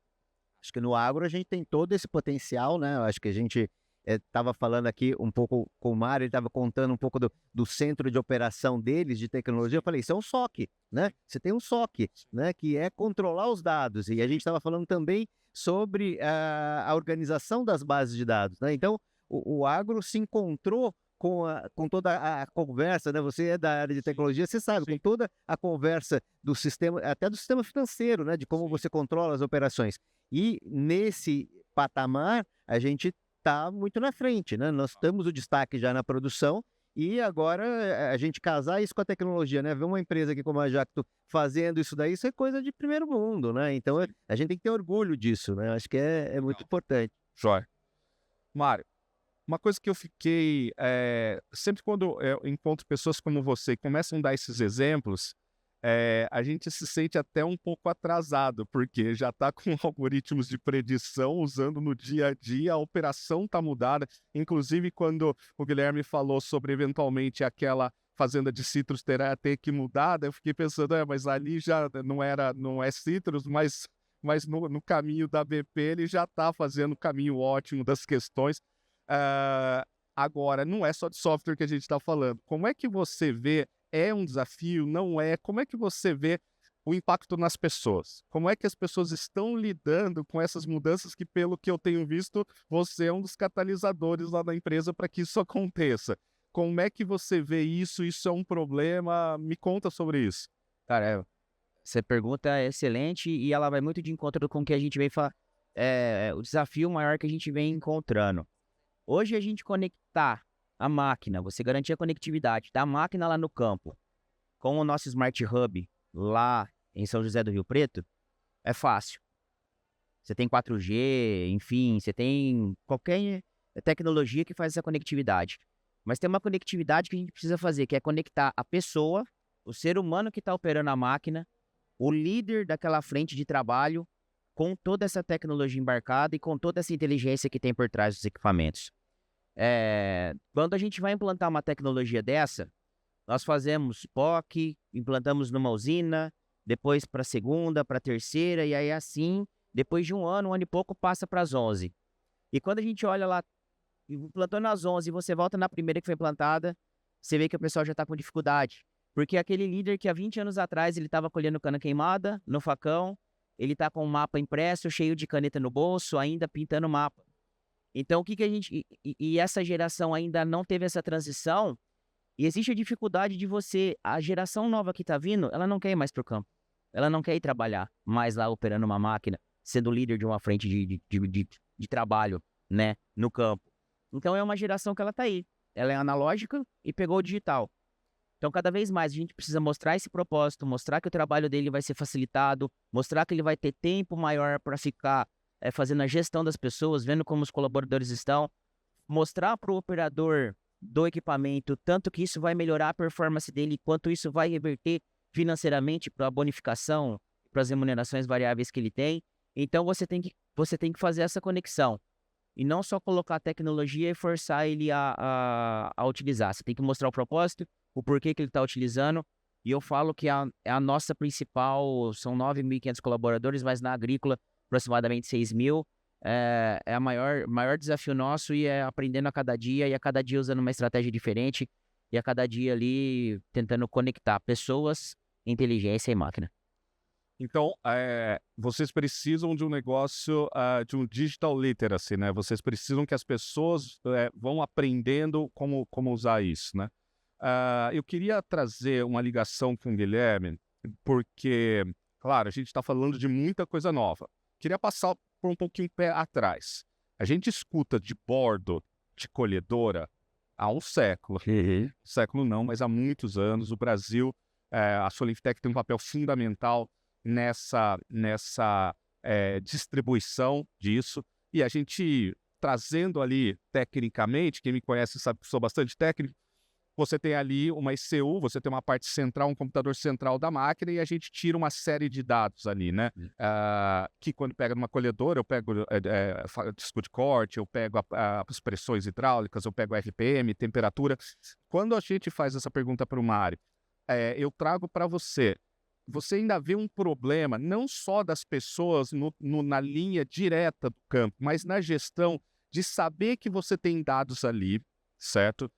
Acho que no agro a gente tem todo esse potencial, né? Eu acho que a gente estava falando aqui um pouco com o Mário, ele estava contando um pouco do centro de operação deles, de tecnologia. Eu falei, isso é um SOC, né? Você tem um SOC, né? Que é controlar os dados. E a gente estava falando também sobre a organização das bases de dados, né? Então, o agro se encontrou com toda a conversa, né? Você é da área de tecnologia, você sabe, com toda a conversa do sistema, até do sistema financeiro, né? De como você controla as operações. E nesse patamar, a gente está muito na frente, né? Nós temos o destaque já na produção e agora a gente casar isso com a tecnologia, né? Ver uma empresa aqui como a Jacto fazendo isso daí, isso é coisa de primeiro mundo, né? Então a gente tem que ter orgulho disso, né? Acho que é muito importante. Joia. Mário, uma coisa que eu fiquei... sempre quando eu encontro pessoas como você que começam a dar esses exemplos, a gente se sente até um pouco atrasado, porque já está com algoritmos de predição usando no dia a dia, a operação está mudada. Inclusive, quando o Guilherme falou sobre, eventualmente, aquela fazenda de citros terá ter que mudar, eu fiquei pensando, mas ali já não é citros, mas no caminho da BP ele já está fazendo o caminho ótimo das questões. Agora, não é só de software que a gente está falando. Como é que você vê? É um desafio? Não é? Como é que você vê o impacto nas pessoas? Como é que as pessoas estão lidando com essas mudanças que, pelo que eu tenho visto, você é um dos catalisadores lá na empresa para que isso aconteça? Como é que você vê isso? Isso é um problema? Me conta sobre isso. Cara, essa pergunta é excelente e ela vai muito de encontro com o que a gente vem falar. O desafio maior que a gente vem encontrando. Hoje a gente conectar a máquina, você garantir a conectividade da máquina lá no campo com o nosso Smart Hub lá em São José do Rio Preto, é fácil. Você tem 4G, enfim, você tem qualquer tecnologia que faz essa conectividade. Mas tem uma conectividade que a gente precisa fazer, que é conectar a pessoa, o ser humano que está operando a máquina, o líder daquela frente de trabalho, com toda essa tecnologia embarcada e com toda essa inteligência que tem por trás dos equipamentos. Quando a gente vai implantar uma tecnologia dessa, nós fazemos POC, implantamos numa usina, depois para a segunda, para a terceira, e aí assim, depois de um ano e pouco, passa para as 11. E quando a gente olha lá, implantou nas 11 e você volta na primeira que foi implantada, você vê que o pessoal já está com dificuldade. Porque aquele líder que há 20 anos atrás ele estava colhendo cana queimada no facão, ele está com um mapa impresso, cheio de caneta no bolso, ainda pintando mapa. Então, o que a gente... E essa geração ainda não teve essa transição, e existe a dificuldade de você... A geração nova que está vindo, ela não quer ir mais para o campo. Ela não quer ir trabalhar mais lá operando uma máquina, sendo líder de uma frente de trabalho, né, no campo. Então, é uma geração que ela está aí. Ela é analógica e pegou o digital. Então, cada vez mais a gente precisa mostrar esse propósito, mostrar que o trabalho dele vai ser facilitado, mostrar que ele vai ter tempo maior para ficar fazendo a gestão das pessoas, vendo como os colaboradores estão, mostrar para o operador do equipamento tanto que isso vai melhorar a performance dele, quanto isso vai reverter financeiramente para a bonificação, para as remunerações variáveis que ele tem. Então, você tem que fazer essa conexão. E não só colocar a tecnologia e forçar ele a utilizar. Você tem que mostrar o propósito, o porquê que ele está utilizando. E eu falo que é a nossa principal, são 9.500 colaboradores, mas na agrícola aproximadamente 6.000. É o maior desafio nosso e é aprendendo a cada dia e a cada dia usando uma estratégia diferente e a cada dia ali tentando conectar pessoas, inteligência e máquina. Então, vocês precisam de um negócio, de um digital literacy, né? Vocês precisam que as pessoas vão aprendendo como usar isso, né? Eu queria trazer uma ligação com o Guilherme, porque, claro, a gente está falando de muita coisa nova. Queria passar por um pouquinho pé atrás. A gente escuta de bordo de colhedora há um século. Século não, mas há muitos anos. O Brasil, a Solinftec tem um papel fundamental nessa distribuição disso. E a gente, trazendo ali tecnicamente, quem me conhece sabe que sou bastante técnico, você tem ali uma ECU, você tem uma parte central, um computador central da máquina e a gente tira uma série de dados ali, né? Que quando pega numa colhedora, eu pego disco de corte, eu pego as pressões hidráulicas, eu pego RPM, temperatura. Quando a gente faz essa pergunta para o Mário, eu trago para você. Você ainda vê um problema, não só das pessoas na linha direta do campo, mas na gestão de saber que você tem dados ali, certo?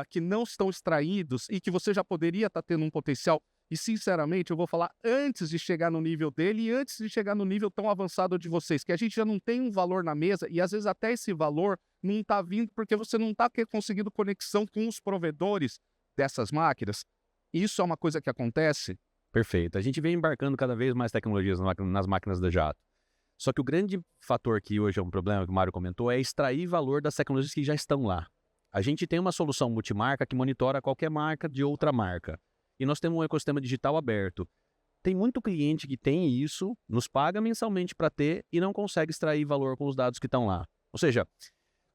Que não estão extraídos e que você já poderia estar tendo um potencial E, sinceramente, eu vou falar antes de chegar no nível dele e antes de chegar no nível tão avançado de vocês, que a gente já não tem um valor na mesa e, às vezes, até esse valor não está vindo porque você não está conseguindo conexão com os provedores dessas máquinas. Isso é uma coisa que acontece. Perfeito. A gente vem embarcando cada vez mais tecnologias nas máquinas da Jato. Só que o grande fator que hoje é um problema, que o Mário comentou, é extrair valor das tecnologias que já estão lá. A gente tem uma solução multimarca que monitora qualquer marca de outra marca. E nós temos um ecossistema digital aberto. Tem muito cliente que tem isso, nos paga mensalmente para ter e não consegue extrair valor com os dados que estão lá. Ou seja,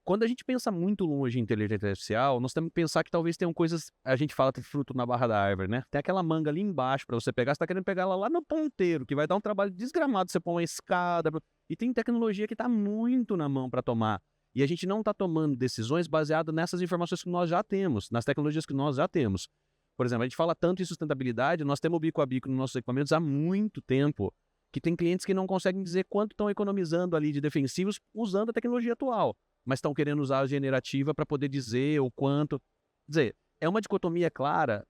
quando a gente pensa muito longe em inteligência artificial, nós temos que pensar que talvez tenham coisas, a gente fala de fruto na barra da árvore, né? Tem aquela manga ali embaixo para você pegar, você está querendo pegar ela lá no ponteiro, que vai dar um trabalho desgramado, você põe uma escada. E tem tecnologia que está muito na mão para tomar. E a gente não está tomando decisões baseadas nessas informações que nós já temos, nas tecnologias que nós já temos. Por exemplo, a gente fala tanto em sustentabilidade, nós temos o bico a bico nos nossos equipamentos há muito tempo, que tem clientes que não conseguem dizer quanto estão economizando ali de defensivos usando a tecnologia atual, mas estão querendo usar a generativa para poder dizer o quanto. Quer dizer, é uma dicotomia clara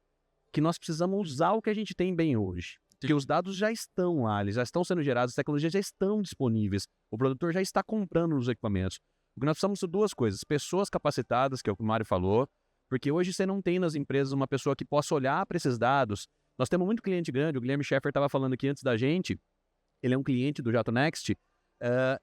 que nós precisamos usar o que a gente tem bem hoje. Porque os dados já estão lá, eles já estão sendo gerados, as tecnologias já estão disponíveis, o produtor já está comprando os equipamentos. O que nós precisamos são duas coisas: pessoas capacitadas, que é o que o Mário falou, porque hoje você não tem nas empresas uma pessoa que possa olhar para esses dados. Nós temos muito cliente grande, o Guilherme Schaeffer estava falando aqui antes da gente, ele é um cliente do Jato Next,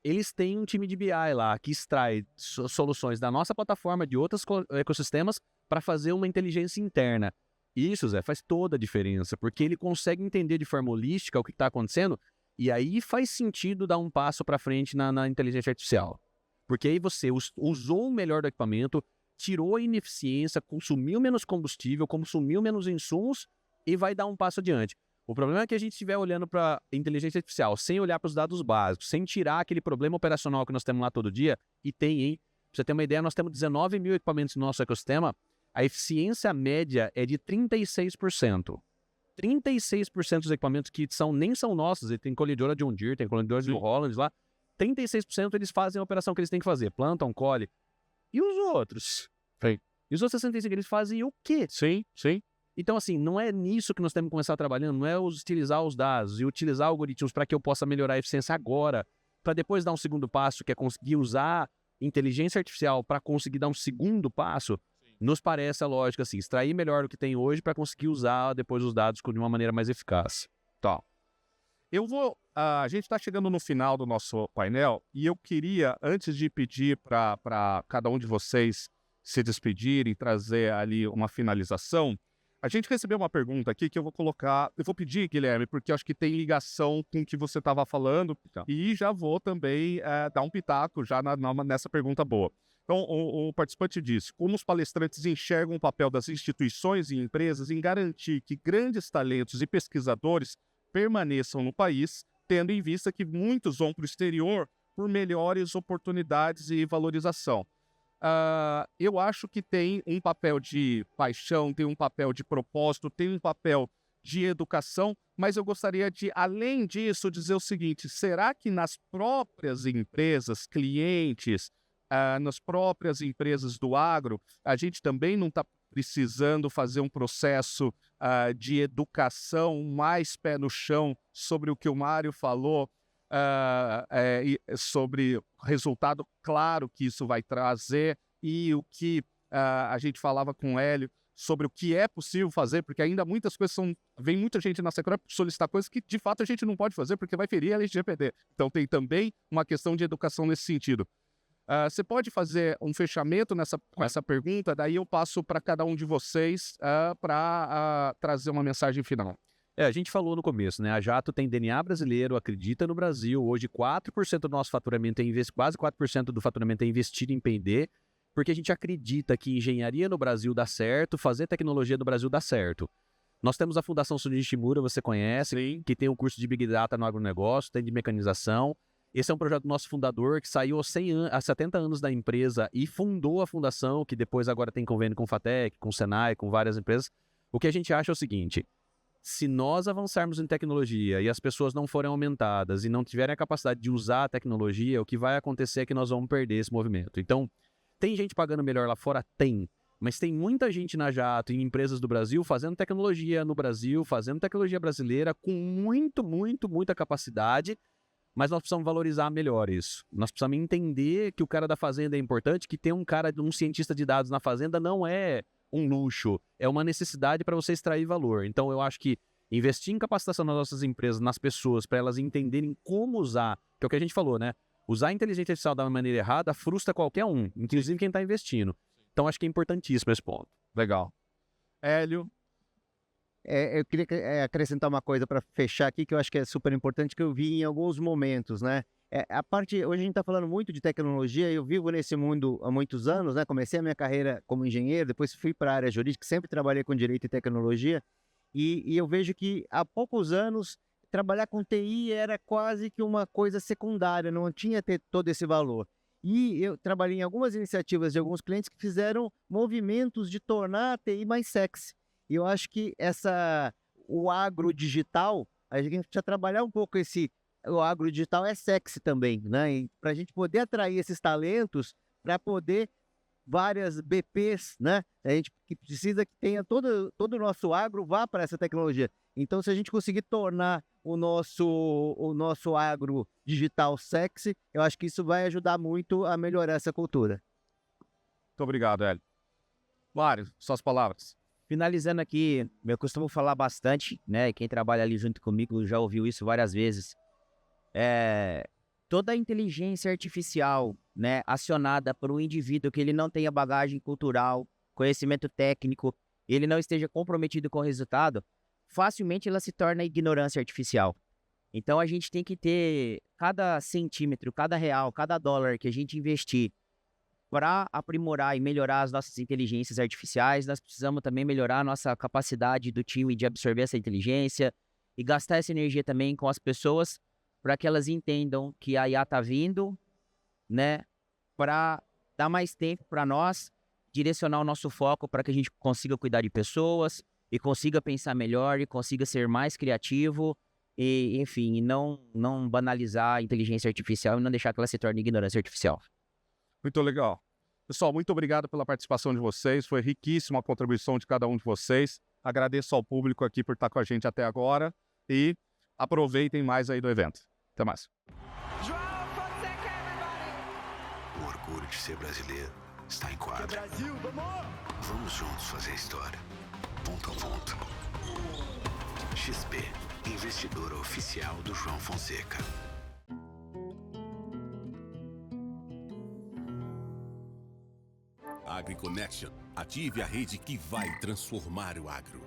eles têm um time de BI lá que extrai soluções da nossa plataforma, de outros ecossistemas, para fazer uma inteligência interna. Isso, Zé, faz toda a diferença, porque ele consegue entender de forma holística o que está acontecendo, e aí faz sentido dar um passo para frente na inteligência artificial. Porque aí você usou o melhor do equipamento, tirou a ineficiência, consumiu menos combustível, consumiu menos insumos e vai dar um passo adiante. O problema é que a gente estiver olhando para inteligência artificial sem olhar para os dados básicos, sem tirar aquele problema operacional que nós temos lá todo dia, e tem, hein? Pra você ter uma ideia, nós temos 19 mil equipamentos no nosso ecossistema, a eficiência média é de 36%. 36% dos equipamentos que nem são nossos, tem colhedora de John Deere, tem colhedora de Holland lá, 36% eles fazem a operação que eles têm que fazer, plantam, colhe. E os outros? Sim. E os outros 65% eles fazem o quê? Sim, sim. Então, assim, não é nisso que nós temos que começar trabalhando, não é utilizar os dados e utilizar algoritmos para que eu possa melhorar a eficiência agora, para depois dar um segundo passo, que é conseguir usar inteligência artificial para conseguir dar um segundo passo. Nos parece a lógica, assim, extrair melhor o que tem hoje para conseguir usar depois os dados de uma maneira mais eficaz. Tá. A gente está chegando no final do nosso painel e eu queria, antes de pedir para cada um de vocês se despedirem, trazer ali uma finalização, a gente recebeu uma pergunta aqui que eu vou pedir, Guilherme, porque eu acho que tem ligação com o que você estava falando, e já vou também dar um pitaco já nessa pergunta boa. Então, o participante disse: como os palestrantes enxergam o papel das instituições e empresas em garantir que grandes talentos e pesquisadores permaneçam no país, tendo em vista que muitos vão para o exterior por melhores oportunidades e valorização. Eu acho que tem um papel de paixão, tem um papel de propósito, tem um papel de educação, mas eu gostaria de, além disso, dizer o seguinte: será que nas próprias empresas, clientes, nas próprias empresas do agro, a gente também não está precisando fazer um processo de educação mais pé no chão sobre o que o Mário falou, sobre o resultado claro que isso vai trazer e o que a gente falava com o Hélio sobre o que é possível fazer, porque ainda muitas coisas vem muita gente na Secretaria solicitar coisas que de fato a gente não pode fazer porque vai ferir a LGPD. Então tem também uma questão de educação nesse sentido. Você pode fazer um fechamento com essa pergunta, daí eu passo para cada um de vocês para trazer uma mensagem final. A gente falou no começo, né? A Jato tem DNA brasileiro, acredita no Brasil. Hoje, 4% do nosso faturamento quase 4% do faturamento é investido em P&D, porque a gente acredita que engenharia no Brasil dá certo, fazer tecnologia no Brasil dá certo. Nós temos a Fundação Sundin Shimura, você conhece, Sim. Que tem o curso de Big Data no agronegócio, tem de mecanização. Esse é um projeto do nosso fundador, que saiu há 70 anos da empresa e fundou a fundação, que depois agora tem convênio com o FATEC, com o Senai, com várias empresas. O que a gente acha é o seguinte: se nós avançarmos em tecnologia e as pessoas não forem aumentadas e não tiverem a capacidade de usar a tecnologia, o que vai acontecer é que nós vamos perder esse movimento. Então, tem gente pagando melhor lá fora? Tem. Mas tem muita gente na Jato, em empresas do Brasil, fazendo tecnologia no Brasil, fazendo tecnologia brasileira com muita capacidade, mas nós precisamos valorizar melhor isso. Nós precisamos entender que o cara da fazenda é importante, que ter um cientista de dados na fazenda não é um luxo, é uma necessidade para você extrair valor. Então eu acho que investir em capacitação nas nossas empresas, nas pessoas, para elas entenderem como usar, que é o que a gente falou, né? Usar a inteligência artificial da maneira errada frustra qualquer um, inclusive quem está investindo. Então acho que é importantíssimo esse ponto. Legal. Hélio, Eu queria acrescentar uma coisa para fechar aqui, que eu acho que é super importante, que eu vi em alguns momentos, né? Hoje a gente está falando muito de tecnologia, eu vivo nesse mundo há muitos anos, né? Comecei a minha carreira como engenheiro, depois fui para a área jurídica, sempre trabalhei com direito e tecnologia, e eu vejo que há poucos anos trabalhar com TI era quase que uma coisa secundária, não tinha todo esse valor. E eu trabalhei em algumas iniciativas de alguns clientes que fizeram movimentos de tornar a TI mais sexy. E eu acho que o agro digital, a gente precisa trabalhar um pouco o agro digital é sexy também, né? Para a gente poder atrair esses talentos, para poder várias BPs, né? A gente precisa que tenha todo o nosso agro vá para essa tecnologia. Então, se a gente conseguir tornar o nosso agro digital sexy, eu acho que isso vai ajudar muito a melhorar essa cultura. muito obrigado, Hélio. Mário, suas palavras. Finalizando aqui, eu costumo falar bastante, né? E quem trabalha ali junto comigo já ouviu isso várias vezes. Toda a inteligência artificial, né, acionada por um indivíduo que ele não tenha bagagem cultural, conhecimento técnico, ele não esteja comprometido com o resultado, facilmente ela se torna ignorância artificial. Então a gente tem que ter cada centímetro, cada real, cada dólar que a gente investir para aprimorar e melhorar as nossas inteligências artificiais, nós precisamos também melhorar a nossa capacidade do time de absorver essa inteligência e gastar essa energia também com as pessoas para que elas entendam que a IA está vindo, né, para dar mais tempo para nós, direcionar o nosso foco para que a gente consiga cuidar de pessoas e consiga pensar melhor e consiga ser mais criativo e, enfim, não banalizar a inteligência artificial e não deixar que ela se torne ignorância artificial. Muito legal. Pessoal, muito obrigado pela participação de vocês. Foi riquíssima a contribuição de cada um de vocês. Agradeço ao público aqui por estar com a gente até agora e aproveitem mais aí do evento. Até mais. O orgulho de ser brasileiro está em quadra. Vamos juntos fazer história. Ponto a ponto. XP, investidor oficial do João Fonseca. AgriConnection. Ative a rede que vai transformar o agro.